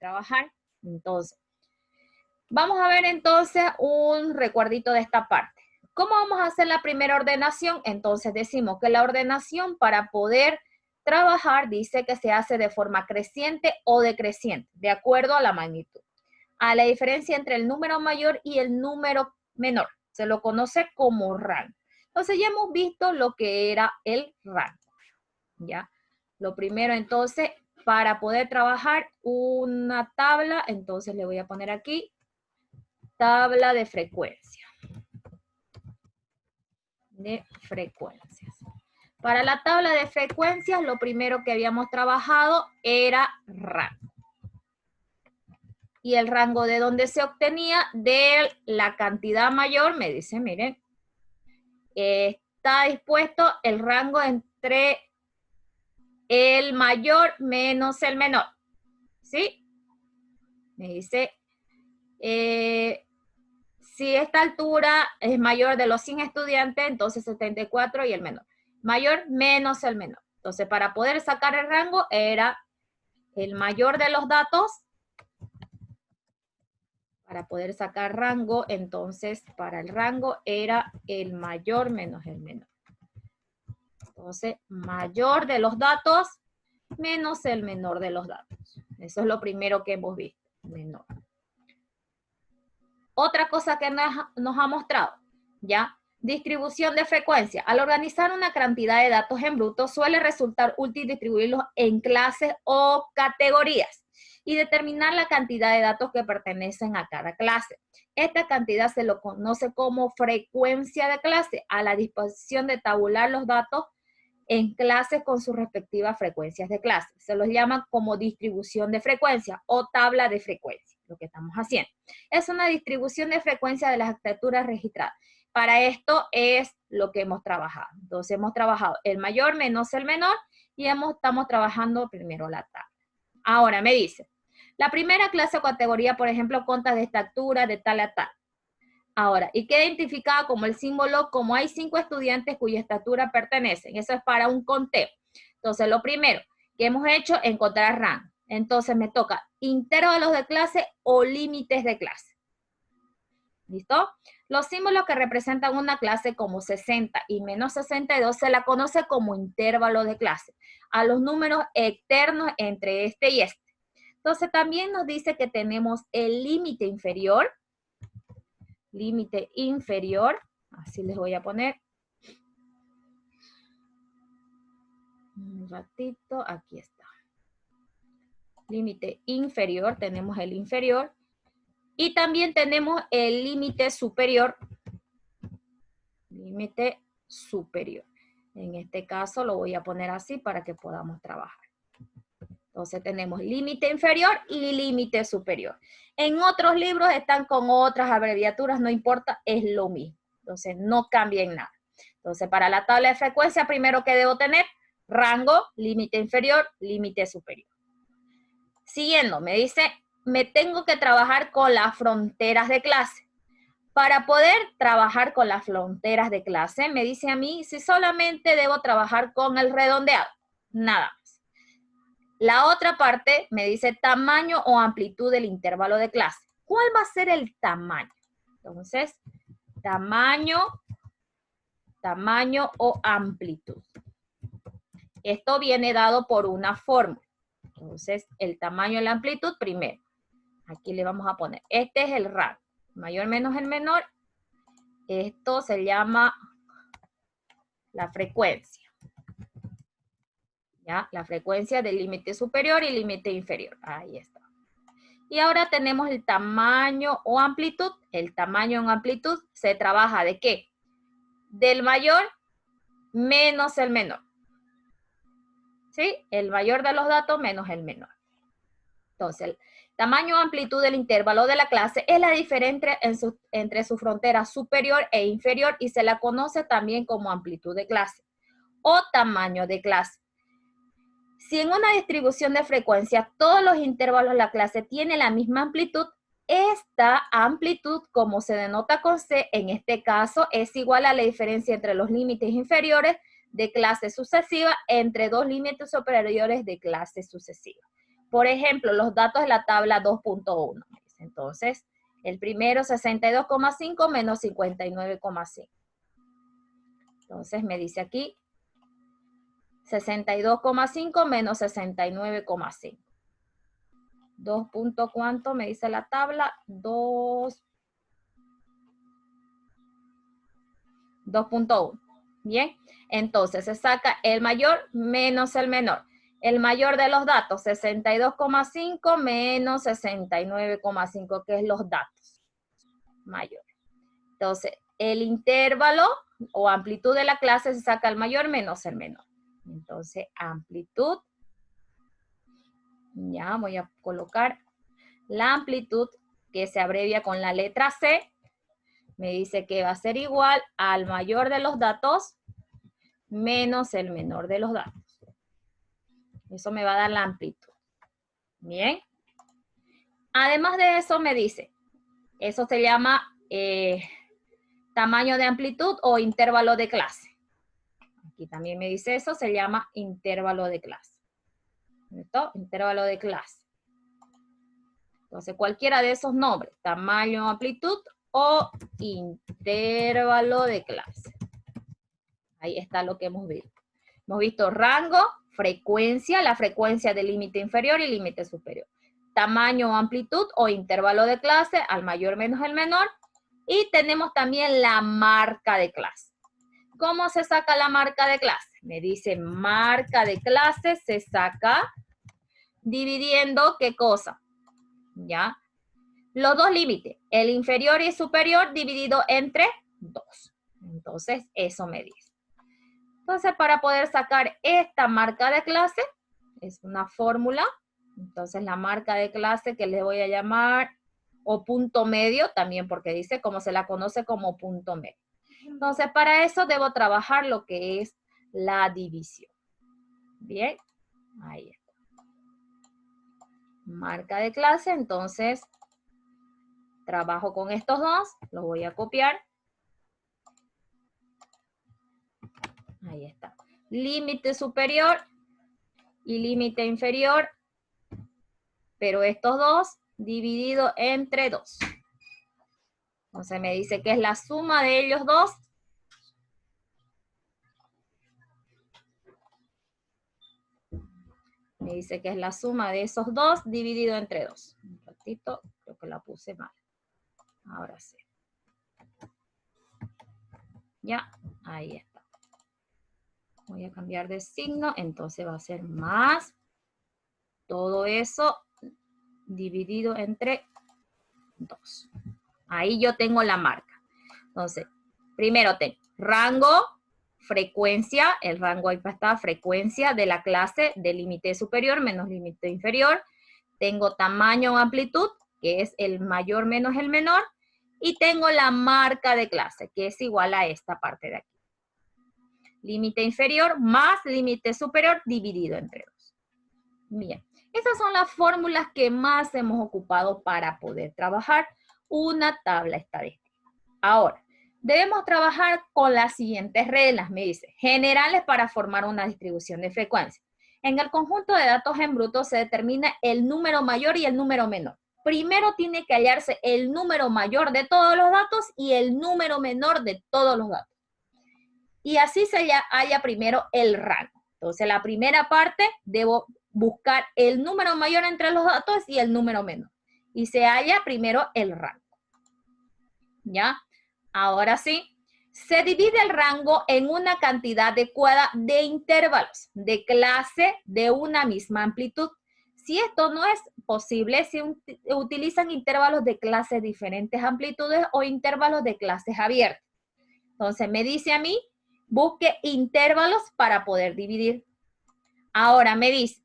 trabajar. Entonces, vamos a ver entonces un recuerdito de esta parte. ¿Cómo vamos a hacer la primera ordenación? Entonces decimos que la ordenación para poder trabajar dice que se hace de forma creciente o decreciente, de acuerdo a la magnitud. A la diferencia entre el número mayor y el número menor. Se lo conoce como rango. Entonces ya hemos visto lo que era el rango. ¿Ya? Lo primero entonces, para poder trabajar una tabla, entonces le voy a poner aquí, tabla de frecuencia. De frecuencias. Para la tabla de frecuencias, lo primero que habíamos trabajado era rango. Y el rango de donde se obtenía de la cantidad mayor, me dice, miren, está dispuesto el rango entre el mayor menos el menor. ¿Sí? Me dice, si esta altura es mayor de los 100 estudiantes, entonces 74 y el menor. Mayor menos el menor. Entonces, para poder sacar el rango, era el mayor de los datos. Para poder sacar rango, entonces, para el rango era el mayor menos el menor. Entonces, mayor de los datos menos el menor de los datos. Eso es lo primero que hemos visto, menor. Otra cosa que nos ha mostrado, ¿ya? Distribución de frecuencia. Al organizar una cantidad de datos en bruto, suele resultar útil distribuirlos en clases o categorías y determinar la cantidad de datos que pertenecen a cada clase. Esta cantidad se lo conoce como frecuencia de clase, a la disposición de tabular los datos en clases con sus respectivas frecuencias de clase. Se los llama como distribución de frecuencia o tabla de frecuencia, lo que estamos haciendo. Es una distribución de frecuencia de las arquitecturas registradas. Para esto es lo que hemos trabajado. Entonces hemos trabajado el mayor menos el menor y estamos trabajando primero la tabla. Ahora me dice, la primera clase o categoría, por ejemplo, consta de esta altura de tal a tal. Ahora, y queda identificada como el símbolo, como hay 5 estudiantes cuya estatura pertenecen. Eso es para un conteo. Entonces, lo primero que hemos hecho es encontrar rango. Entonces, me toca intervalos de clase o límites de clase. ¿Listo? Los símbolos que representan una clase como 60 y menos 62 se la conoce como intervalo de clase. A los números externos entre este y este. Entonces, también nos dice que tenemos el límite inferior. Límite inferior, así les voy a poner. Un ratito, aquí está. Límite inferior, tenemos el inferior. Y también tenemos el límite superior. Límite superior. En este caso lo voy a poner así para que podamos trabajar. Entonces tenemos límite inferior y límite superior. En otros libros están con otras abreviaturas, no importa, es lo mismo. Entonces no cambia en nada. Entonces para la tabla de frecuencia, primero que debo tener, rango, límite inferior, límite superior. Siguiendo, me dice, me tengo que trabajar con las fronteras de clase. Para poder trabajar con las fronteras de clase, me dice a mí si solamente debo trabajar con el redondeado. Nada más. La otra parte me dice tamaño o amplitud del intervalo de clase. ¿Cuál va a ser el tamaño? Entonces, tamaño o amplitud. Esto viene dado por una fórmula. Entonces, el tamaño y la amplitud primero. Aquí le vamos a poner. Este es el rango. Mayor menos el menor. Esto se llama la frecuencia. ¿Ya? La frecuencia del límite superior y límite inferior. Ahí está. Y ahora tenemos el tamaño o amplitud. El tamaño o amplitud se trabaja ¿de qué? Del mayor menos el menor. ¿Sí? El mayor de los datos menos el menor. Entonces, el tamaño o amplitud del intervalo de la clase es la diferencia entre su frontera superior e inferior y se la conoce también como amplitud de clase o tamaño de clase. Si en una distribución de frecuencias todos los intervalos de la clase tienen la misma amplitud, esta amplitud, como se denota con C, en este caso es igual a la diferencia entre los límites inferiores de clase sucesiva entre dos límites superiores de clase sucesiva. Por ejemplo, los datos de la tabla 2.1. Entonces, el primero 62,5 menos 59,5. Entonces me dice aquí 62,5 menos 69,5. 2 punto ¿cuánto me dice la tabla? 2.1. Bien, entonces se saca el mayor menos el menor. El mayor de los datos, 62,5 menos 69,5, que es los datos mayor. Entonces, el intervalo o amplitud de la clase se saca el mayor menos el menor. Entonces, amplitud, ya voy a colocar la amplitud que se abrevia con la letra C. Me dice que va a ser igual al mayor de los datos menos el menor de los datos. Eso me va a dar la amplitud. Bien. Además de eso me dice, eso se llama tamaño de amplitud o intervalo de clase. Aquí también me dice eso, se llama intervalo de clase. ¿Listo? Intervalo de clase. Entonces, cualquiera de esos nombres, tamaño, amplitud o intervalo de clase. Ahí está lo que hemos visto. Hemos visto rango, frecuencia, la frecuencia del límite inferior y límite superior. Tamaño, amplitud o intervalo de clase, al mayor menos el menor. Y tenemos también la marca de clase. ¿Cómo se saca la marca de clase? Me dice marca de clase se saca dividiendo, ¿qué cosa? ¿Ya? Los dos límites, el inferior y el superior dividido entre 2. Entonces, eso me dice. Entonces, para poder sacar esta marca de clase, es una fórmula. Entonces, la marca de clase que le voy a llamar, o punto medio, también porque dice como se la conoce como punto medio. Entonces, para eso debo trabajar lo que es la división. Bien, ahí está. Marca de clase, entonces, trabajo con estos dos, los voy a copiar. Ahí está. Límite superior y límite inferior, pero estos dos dividido entre 2. Entonces me dice que es la suma de ellos dos. Me dice que es la suma de esos dos dividido entre 2. Un ratito, creo que la puse mal. Ahora sí. Ya, ahí está. Voy a cambiar de signo, entonces va a ser más todo eso dividido entre 2. Ahí yo tengo la marca. Entonces, primero tengo rango, frecuencia, el rango ahí está, frecuencia de la clase de límite superior menos límite inferior. Tengo tamaño o amplitud, que es el mayor menos el menor. Y tengo la marca de clase, que es igual a esta parte de aquí. Límite inferior más límite superior dividido entre 2. Bien, esas son las fórmulas que más hemos ocupado para poder trabajar una tabla estadística. Ahora, debemos trabajar con las siguientes reglas, me dice, generales para formar una distribución de frecuencia. En el conjunto de datos en bruto se determina el número mayor y el número menor. Primero tiene que hallarse el número mayor de todos los datos y el número menor de todos los datos. Y así se halla primero el rango. Entonces, la primera parte debo buscar el número mayor entre los datos y el número menor. Y se halla primero el rango. ¿Ya? Ahora sí, se divide el rango en una cantidad adecuada de intervalos de clase de una misma amplitud. Si esto no es posible, se utilizan intervalos de clases diferentes amplitudes o intervalos de clases abiertas. Entonces, me dice a mí, busque intervalos para poder dividir. Ahora me dice,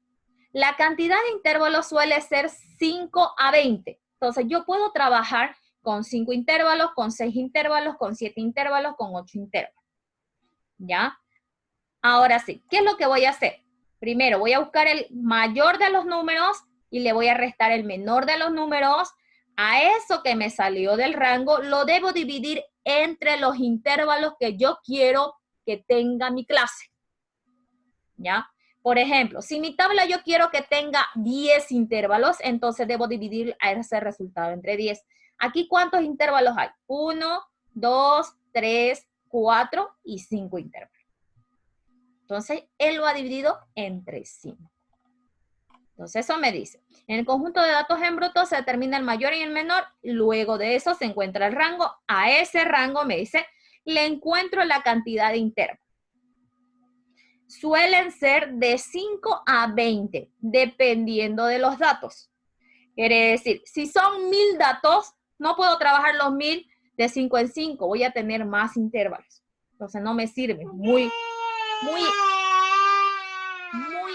la cantidad de intervalos suele ser 5 a 20. Entonces, yo puedo trabajar con 5 intervalos, con 6 intervalos, con 7 intervalos, con 8 intervalos. ¿Ya? Ahora sí, ¿qué es lo que voy a hacer? Primero, voy a buscar el mayor de los números y le voy a restar el menor de los números. A eso que me salió del rango, lo debo dividir entre los intervalos que yo quiero que tenga mi clase. ¿Ya? Por ejemplo, si mi tabla yo quiero que tenga 10 intervalos, entonces debo dividir a ese resultado entre 10. Aquí, ¿cuántos intervalos hay? 1, 2, 3, 4 y 5 intervalos. Entonces, él lo ha dividido entre 5. Entonces, eso me dice, en el conjunto de datos en bruto se determina el mayor y el menor, luego de eso se encuentra el rango. A ese rango, me dice, le encuentro la cantidad de intervalos. Suelen ser de 5 a 20, dependiendo de los datos. Quiere decir, si son 1000 datos, no puedo trabajar los 1000 de 5 en 5, voy a tener más intervalos. Entonces no me sirve, muy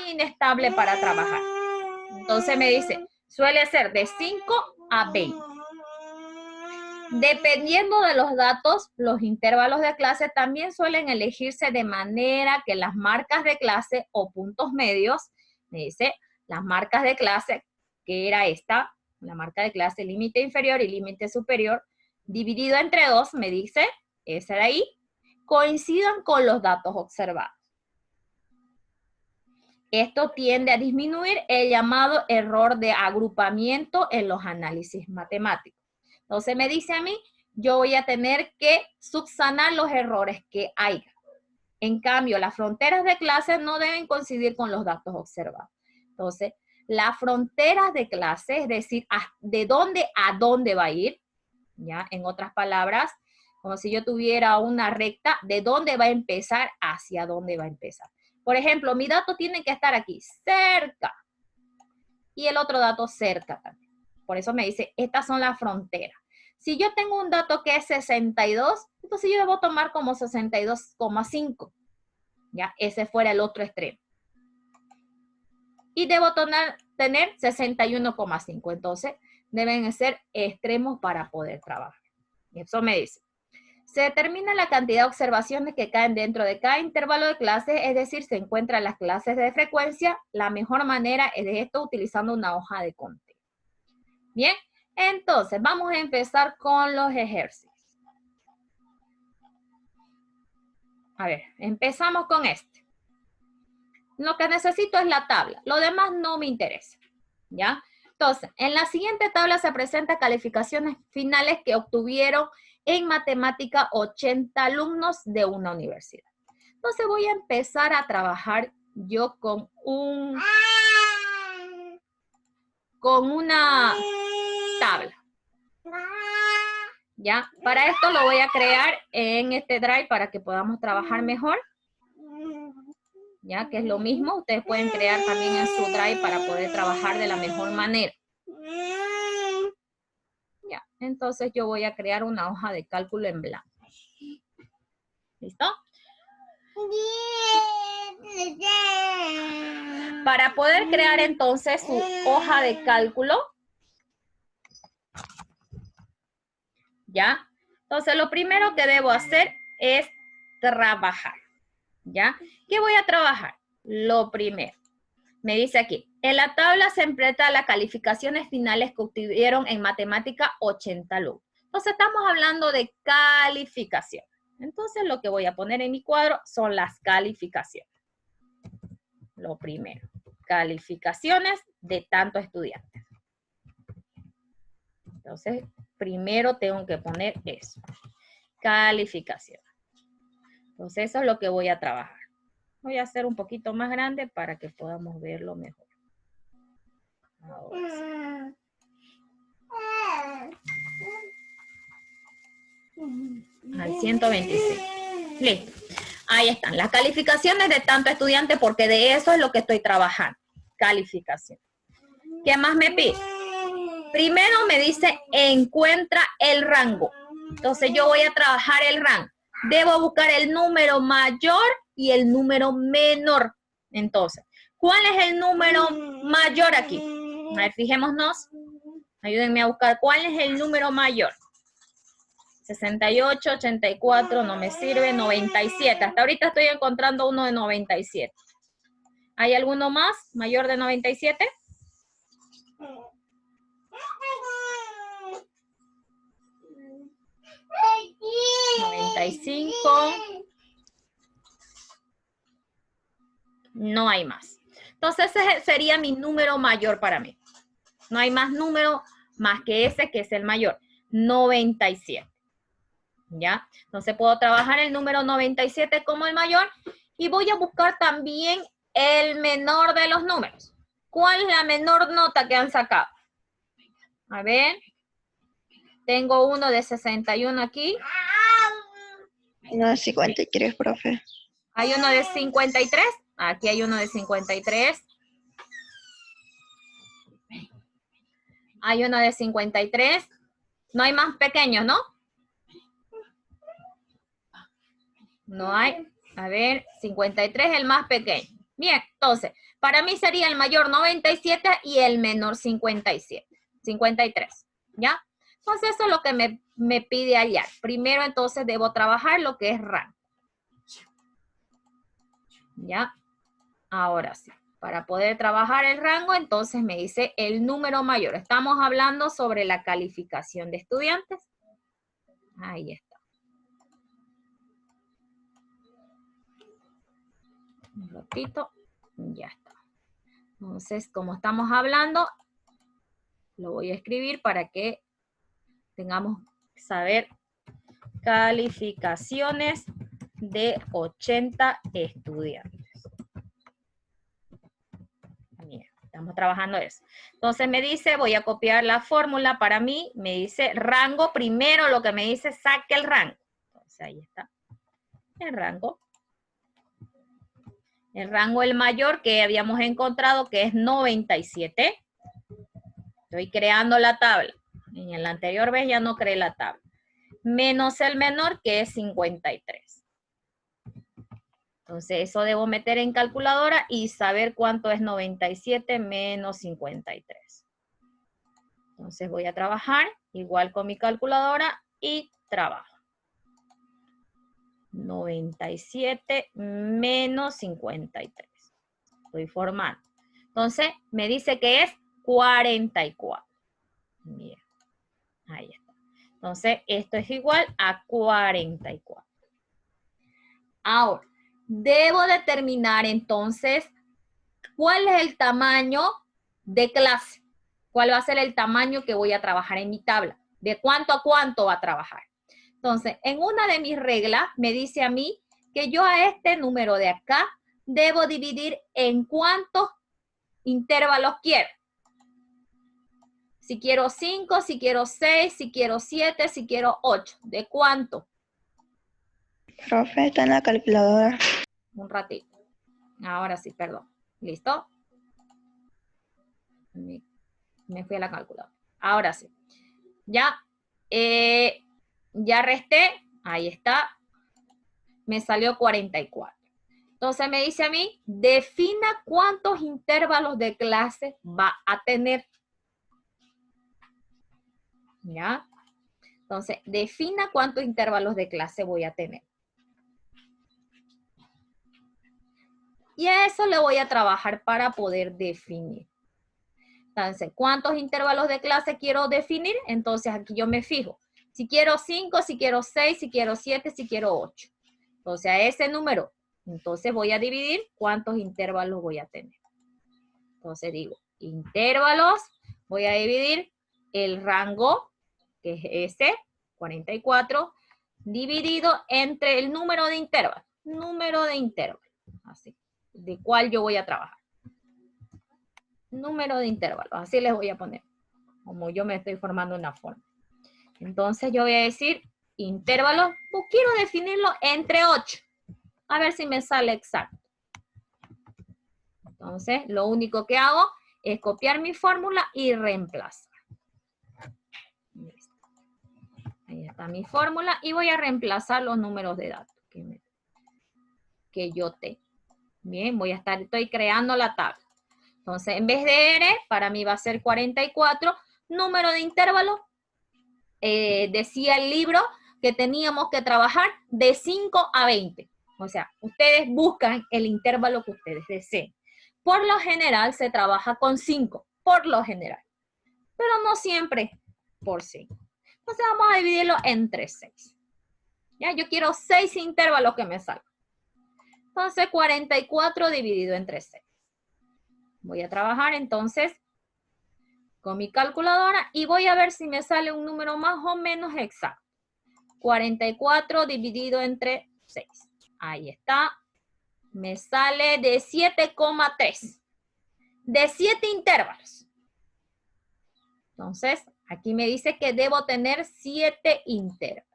inestable para trabajar. Entonces me dice, suele ser de 5 a 20. Dependiendo de los datos, los intervalos de clase también suelen elegirse de manera que las marcas de clase o puntos medios, me dice, las marcas de clase, que era esta, la marca de clase límite inferior y límite superior, dividido entre 2, me dice, ese de ahí, coincidan con los datos observados. Esto tiende a disminuir el llamado error de agrupamiento en los análisis matemáticos. Entonces me dice a mí, yo voy a tener que subsanar los errores que haya. En cambio, las fronteras de clase no deben coincidir con los datos observados. Entonces, las fronteras de clase, es decir, de dónde a dónde va a ir, ¿ya? En otras palabras, como si yo tuviera una recta, de dónde va a empezar, hacia dónde va a empezar. Por ejemplo, mi dato tiene que estar aquí, cerca, y el otro dato cerca también. Por eso me dice, estas son las fronteras. Si yo tengo un dato que es 62, entonces yo debo tomar como 62,5. ¿Ya? Ese fuera el otro extremo. Y debo tener 61,5. Entonces, deben ser extremos para poder trabajar. Y eso me dice. Se determina la cantidad de observaciones que caen dentro de cada intervalo de clases, es decir, se encuentran las clases de frecuencia. La mejor manera es de esto utilizando una hoja de conteo. Bien, entonces vamos a empezar con los ejercicios. A ver, empezamos con este. Lo que necesito es la tabla, lo demás no me interesa, ¿ya? Entonces, en la siguiente tabla se presentan calificaciones finales que obtuvieron en matemática 80 alumnos de una universidad. Entonces voy a empezar a trabajar yo con una tabla. ¿Ya? Para esto lo voy a crear en este Drive para que podamos trabajar mejor. ¿Ya? Que es lo mismo, ustedes pueden crear también en su Drive para poder trabajar de la mejor manera. Ya, entonces yo voy a crear una hoja de cálculo en blanco. ¿Listo? Para poder crear entonces su hoja de cálculo, ¿ya? Entonces lo primero que debo hacer es trabajar, ¿ya? ¿Qué voy a trabajar? Lo primero, me dice aquí, en la tabla se enfrentan las calificaciones finales que obtuvieron en matemática 80 alumnos. Entonces estamos hablando de calificación. Entonces lo que voy a poner en mi cuadro son las calificaciones. Lo primero, calificaciones de tantos estudiantes. Entonces, primero tengo que poner eso, calificación. Entonces eso es lo que voy a trabajar. Voy a hacer un poquito más grande para que podamos verlo mejor. Ahora sí. Al 126. Listo. Ahí están las calificaciones de tanto estudiante porque de eso es lo que estoy trabajando. Calificación. ¿Qué más me pide? Primero me dice encuentra el rango. Entonces yo voy a trabajar el rango. Debo buscar el número mayor y el número menor. Entonces, ¿cuál es el número mayor aquí? A ver, fijémonos. Ayúdenme a buscar cuál es el número mayor. 68, 84, no me sirve, 97. Hasta ahorita estoy encontrando uno de 97. ¿Hay alguno más mayor de 97? 95. No hay más. Entonces ese sería mi número mayor para mí. No hay más número más que ese, que es el mayor. 97. ¿Ya? Entonces puedo trabajar el número 97 como el mayor y voy a buscar también el menor de los números. ¿Cuál es la menor nota que han sacado? A ver. Tengo uno de 61 aquí. Uno de 53, profe. Hay uno de 53. Aquí hay uno de 53. Hay uno de 53. No hay más pequeños, ¿no? No hay. A ver, 53 el más pequeño. Bien, entonces, para mí sería el mayor 97 y el menor 57. 53, ¿ya? Entonces, eso es lo que me pide hallar. Primero, entonces, debo trabajar lo que es rango. ¿Ya? Ahora sí. Para poder trabajar el rango, entonces me dice el número mayor. Estamos hablando sobre la calificación de estudiantes. Ahí está. Un ratito. Ya está. Entonces, como estamos hablando, lo voy a escribir para que tengamos que saber calificaciones de 80 estudiantes. Bien, estamos trabajando eso. Entonces me dice, voy a copiar la fórmula para mí, me dice rango, primero lo que me dice, saque el rango. Entonces ahí está, el rango. El rango el mayor que habíamos encontrado, que es 97. Estoy creando la tabla. En la anterior vez ya no creé la tabla. Menos el menor, que es 53. Entonces, eso debo meter en calculadora y saber cuánto es 97 menos 53. Entonces, voy a trabajar igual con mi calculadora y trabajo. 97 menos 53. Estoy formando. Entonces, me dice que es 44. Bien. Ahí está. Entonces, esto es igual a 44. Ahora, debo determinar entonces cuál es el tamaño de clase. ¿Cuál va a ser el tamaño que voy a trabajar en mi tabla? ¿De cuánto a cuánto va a trabajar? Entonces, en una de mis reglas me dice a mí que yo a este número de acá debo dividir en cuántos intervalos quiero. Si quiero 5, si quiero 6, si quiero 7, si quiero 8. ¿De cuánto? Profe, está en la calculadora. Un ratito. Ahora sí, perdón. ¿Listo? Me fui a la calculadora. Ahora sí. Ya. Ya resté. Ahí está. Me salió 44. Entonces me dice a mí, defina cuántos intervalos de clase va a tener. ¿Ya? Entonces, defina cuántos intervalos de clase voy a tener. Y a eso le voy a trabajar para poder definir. Entonces, ¿cuántos intervalos de clase quiero definir? Entonces, aquí yo me fijo. Si quiero 5, si quiero 6, si quiero 7, si quiero 8. Entonces, a ese número, entonces voy a dividir cuántos intervalos voy a tener. Entonces, digo, intervalos, voy a dividir el rango, que es ese, 44, dividido entre el número de intervalos. Número de intervalos, así, de cuál yo voy a trabajar. Número de intervalos, así les voy a poner, como yo me estoy formando una forma. Entonces yo voy a decir intervalos, pues quiero definirlo entre 8, a ver si me sale exacto. Entonces lo único que hago es copiar mi fórmula y reemplazar. Ahí está mi fórmula y voy a reemplazar los números de datos que yo tengo. Bien, estoy creando la tabla. Entonces, en vez de R, para mí va a ser 44. Número de intervalos, decía el libro que teníamos que trabajar de 5 a 20. O sea, ustedes buscan el intervalo que ustedes deseen. Por lo general se trabaja con 5, por lo general. Pero no siempre por 5. Entonces vamos a dividirlo entre 6. Ya, yo quiero 6 intervalos que me salgan. Entonces 44 dividido entre 6. Voy a trabajar entonces con mi calculadora y voy a ver si me sale un número más o menos exacto. 44 dividido entre 6. Ahí está. Me sale de 7,3. De 7 intervalos. Entonces, aquí me dice que debo tener 7 intervalos.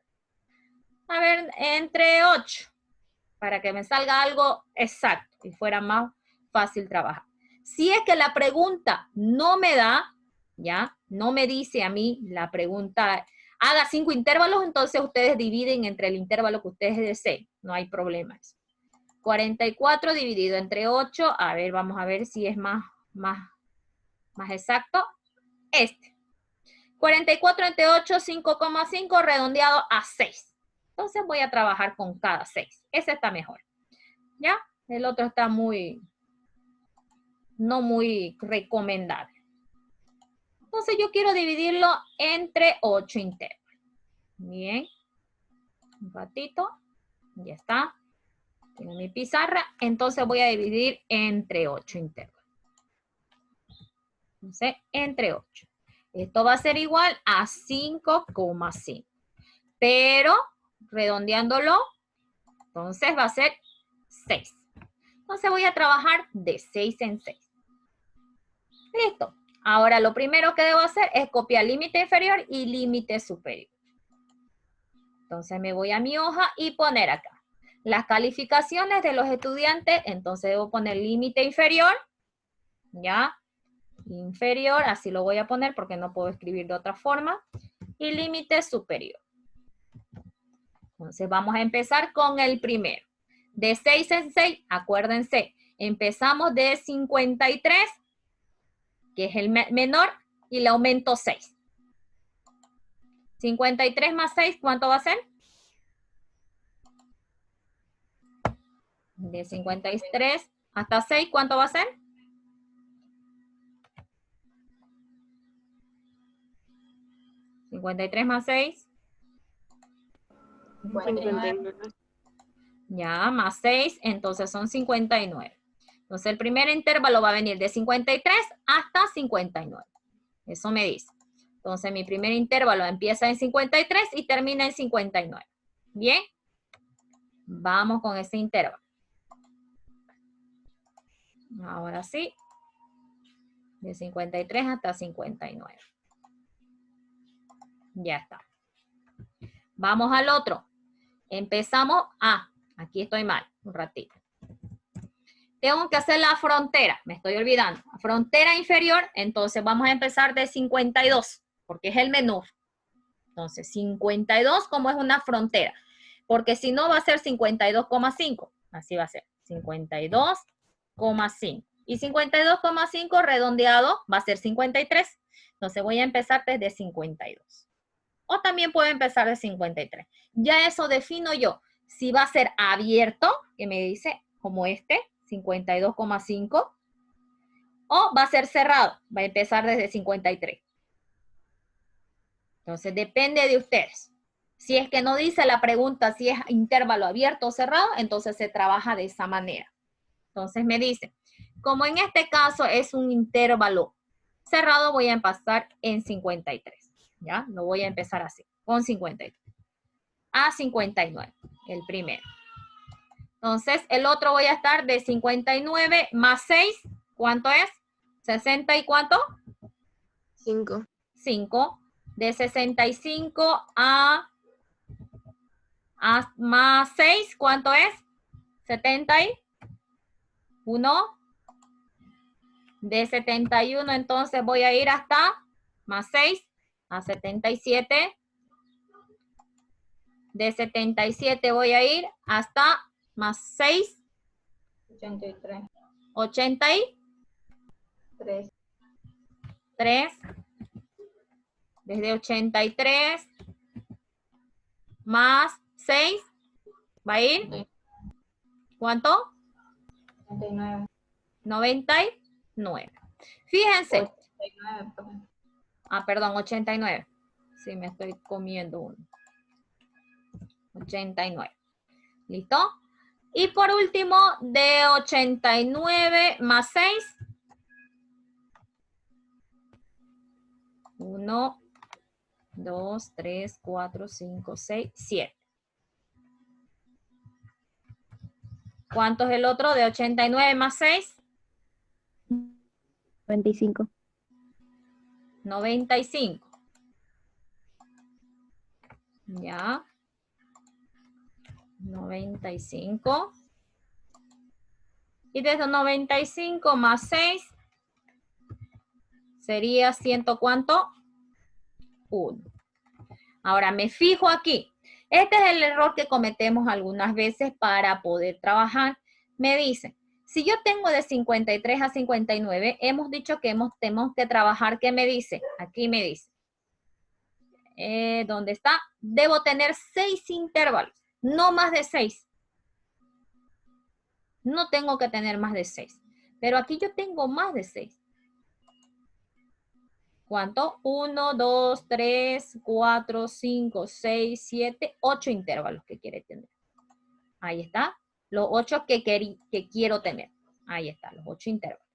A ver, entre 8. Para que me salga algo exacto y fuera más fácil trabajar. Si es que la pregunta no me da, ya, no me dice a mí la pregunta, haga 5 intervalos, entonces ustedes dividen entre el intervalo que ustedes deseen. No hay problema. 44 dividido entre 8, a ver, vamos a ver si es más exacto. 44 entre 8, 5,5 redondeado a 6. Entonces voy a trabajar con cada 6. Ese está mejor. ¿Ya? El otro está no muy recomendable. Entonces yo quiero dividirlo entre 8 intervalos. Bien. Un ratito. Ya está. Tengo mi pizarra. Entonces voy a dividir entre 8 intervalos. Entonces, entre 8. Esto va a ser igual a 5,5. Pero, redondeándolo, entonces va a ser 6. Entonces voy a trabajar de 6 en 6. Listo. Ahora lo primero que debo hacer es copiar límite inferior y límite superior. Entonces me voy a mi hoja y poner acá las calificaciones de los estudiantes. Entonces debo poner límite inferior. ¿Ya? Inferior, así lo voy a poner porque no puedo escribir de otra forma. Y límite superior. Entonces vamos a empezar con el primero. De 6 en 6, acuérdense, empezamos de 53, que es el menor, y le aumento 6. 53 más 6, ¿cuánto va a ser? De 53 hasta 6, ¿cuánto va a ser? ¿53 más 6? 59. Ya, más 6, entonces son 59. Entonces el primer intervalo va a venir de 53 hasta 59. Eso me dice. Entonces mi primer intervalo empieza en 53 y termina en 59. ¿Bien? Vamos con ese intervalo. Ahora sí. De 53 hasta 59. Ya está. Vamos al otro. Empezamos. Aquí estoy mal. Un ratito. Tengo que hacer la frontera. Me estoy olvidando. Frontera inferior. Entonces vamos a empezar de 52. Porque es el menor. Entonces 52 como es una frontera. Porque si no va a ser 52,5. Así va a ser. 52,5. Y 52,5 redondeado va a ser 53. Entonces voy a empezar desde 52. O también puedo empezar de 53. Ya eso defino yo. Si va a ser abierto, que me dice como este, 52,5. O va a ser cerrado. Va a empezar desde 53. Entonces depende de ustedes. Si es que no dice la pregunta si es intervalo abierto o cerrado, entonces se trabaja de esa manera. Entonces me dice, como en este caso es un intervalo cerrado, voy a empezar en 53. ¿Ya? Lo voy a empezar así, con 53. A 59, el primero. Entonces, el otro voy a estar de 59 más 6, ¿cuánto es? 60 y ¿cuánto? 5. 5. De 65 a más 6, ¿cuánto es? 71. De 71, entonces voy a ir hasta más 6 a 77. De 77 voy a ir hasta más 6. 83. 83. Desde 83 más 6 va a ir. ¿Cuánto? 99. 99. Fíjense. 89. Perdón, 89. Sí, me estoy comiendo uno. 89. ¿Listo? Y por último, de 89 más 6, 1, 2, 3, 4, 5, 6, 7. ¿Cuánto es el otro de 89 más 6? 95. 95. Ya. 95. Y desde 95 más 6 sería 100, ¿cuánto? 1. Ahora me fijo aquí. Este es el error que cometemos algunas veces para poder trabajar. Me dice, si yo tengo de 53 a 59, hemos dicho que tenemos que trabajar. ¿Qué me dice? Aquí me dice. ¿Dónde está? Debo tener 6 intervalos, no más de 6. No tengo que tener más de 6. Pero aquí yo tengo más de 6. ¿Cuánto? 1, 2, 3, 4, 5, 6, 7, 8 intervalos que quiere tener. Ahí está. Los 8 que quiero tener. Ahí está, los 8 intervalos.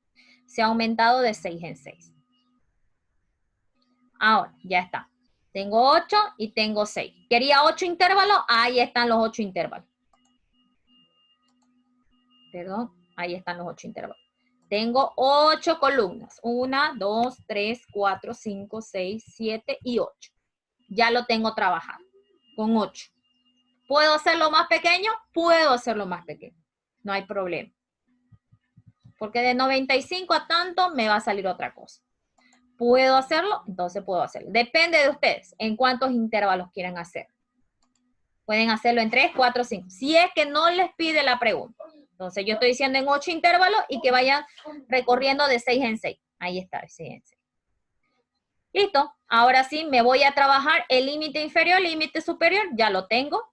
Se ha aumentado de 6 en 6. Ahora, ya está. Tengo 8 y tengo 6. Quería 8 intervalos. Ahí están los 8 intervalos. Perdón, ahí están los 8 intervalos. Tengo 8 columnas. 1, 2, 3, 4, 5, 6, 7 y 8. Ya lo tengo trabajado con 8. ¿Puedo hacerlo más pequeño? Puedo hacerlo más pequeño. No hay problema. Porque de 95 a tanto me va a salir otra cosa. ¿Puedo hacerlo? Entonces puedo hacerlo. Depende de ustedes en cuántos intervalos quieran hacer. Pueden hacerlo en 3, 4, 5. Si es que no les pide la pregunta. Entonces yo estoy diciendo en 8 intervalos y que vayan recorriendo de 6 en 6. Ahí está, de 6 en 6. Listo. Ahora sí me voy a trabajar el límite inferior, límite superior. Ya lo tengo.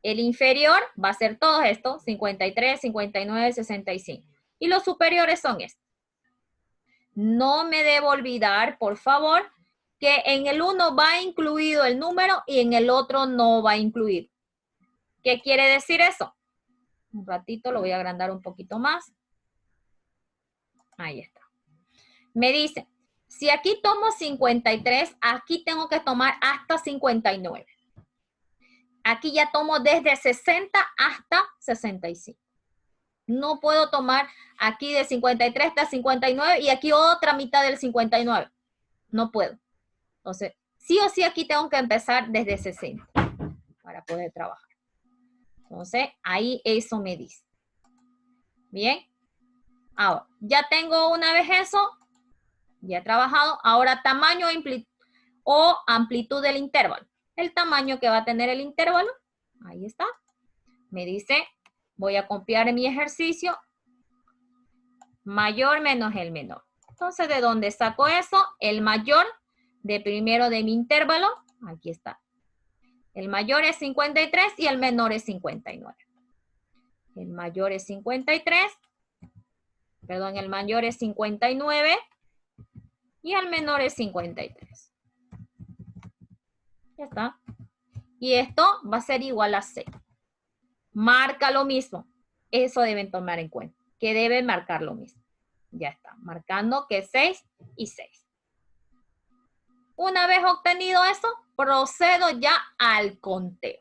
El inferior va a ser todo esto, 53, 59, 65. Y los superiores son estos. No me debo olvidar, por favor, que en el uno va incluido el número y en el otro no va incluido. ¿Qué quiere decir eso? Un ratito lo voy a agrandar un poquito más. Ahí está. Me dice, si aquí tomo 53, aquí tengo que tomar hasta 59. Aquí ya tomo desde 60 hasta 65. No puedo tomar aquí de 53 hasta 59 y aquí otra mitad del 59. No puedo. Entonces, sí o sí aquí tengo que empezar desde 60 para poder trabajar. Entonces, ahí eso me dice. Bien. Ahora, ya tengo una vez eso, ya he trabajado. Ahora, tamaño o amplitud del intervalo. El tamaño que va a tener el intervalo, ahí está. Me dice, voy a copiar mi ejercicio, mayor menos el menor. Entonces, ¿de dónde saco eso? El mayor de primero de mi intervalo, aquí está. El mayor es 53 y el menor es 59. El mayor es 53, perdón, el mayor es 59 y el menor es 53. Ya está. Y esto va a ser igual a 6. Marca lo mismo. Eso deben tomar en cuenta, que deben marcar lo mismo. Ya está, marcando que 6 y 6. Una vez obtenido eso, procedo ya al conteo.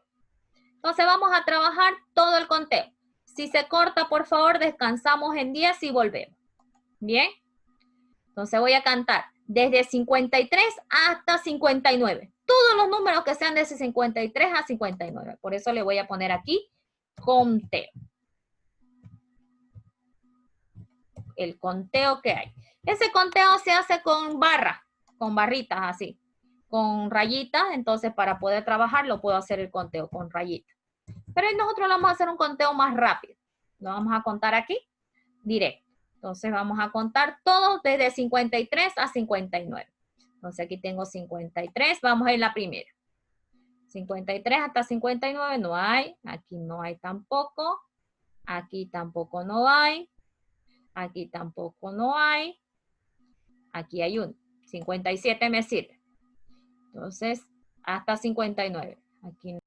Entonces vamos a trabajar todo el conteo. Si se corta, por favor, descansamos en 10 y volvemos. ¿Bien? Entonces voy a cantar desde 53 hasta 59. Todos los números que sean desde 53 a 59. Por eso le voy a poner aquí conteo. El conteo que hay. Ese conteo se hace con barras, con barritas así, con rayitas. Entonces para poder trabajarlo puedo hacer el conteo con rayitas. Pero nosotros vamos a hacer un conteo más rápido. Lo vamos a contar aquí, directo. Entonces vamos a contar todos desde 53 a 59. Entonces aquí tengo 53, vamos a ir la primera. 53 hasta 59 no hay, aquí no hay tampoco, aquí tampoco no hay, aquí tampoco no hay, aquí hay uno. 57 me sirve. Entonces, hasta 59. Aquí no.